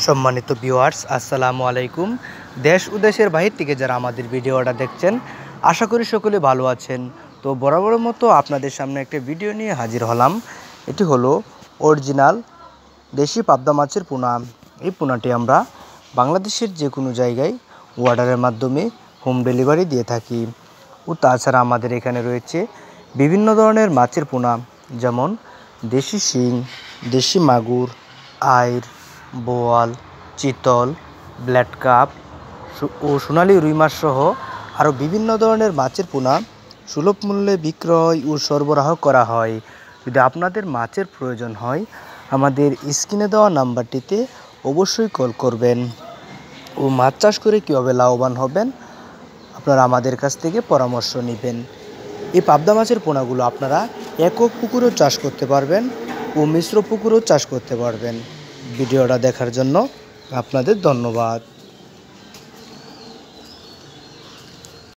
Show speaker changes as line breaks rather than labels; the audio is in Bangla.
সম্মানিত ভিউয়ার্স, আসসালামু আলাইকুম। দেশ ও দেশের বাহির থেকে যারা আমাদের ভিডিওটা দেখছেন, আশা করি সকলে ভালো আছেন। তো বরাবরের মতো আপনাদের সামনে একটা ভিডিও নিয়ে হাজির হলাম। এটি হলো অরিজিনাল দেশি পাবদা মাছের পোনা। এই পোনাটি আমরা বাংলাদেশের যে কোনো জায়গায় অর্ডারের মাধ্যমে হোম ডেলিভারি দিয়ে থাকি। ও তাছাড়া আমাদের এখানে রয়েছে বিভিন্ন ধরনের মাছের পোনা, যেমন দেশি শিং, দেশি মাগুর, আইড়, বোয়াল, চিতল, ব্ল্যাক কাপ ও সোনালী রুই মাছ সহ আরও বিভিন্ন ধরনের মাছের পোনা সুলভ মূল্যে বিক্রয় ও সরবরাহ করা হয়। যদি আপনাদের মাছের প্রয়োজন হয়, আমাদের স্ক্রিনে দেওয়া নাম্বারটিতে অবশ্যই কল করবেন ও মাছ চাষ করে কীভাবে লাভবান হবেন আপনারা আমাদের কাছ থেকে পরামর্শ নেবেন। এই পাবদা মাছের পোনাগুলো আপনারা একক পুকুরেও চাষ করতে পারবেন ও মিশ্র পুকুরেও চাষ করতে পারবেন। ভিডিওটা দেখার জন্য আপনাদের ধন্যবাদ।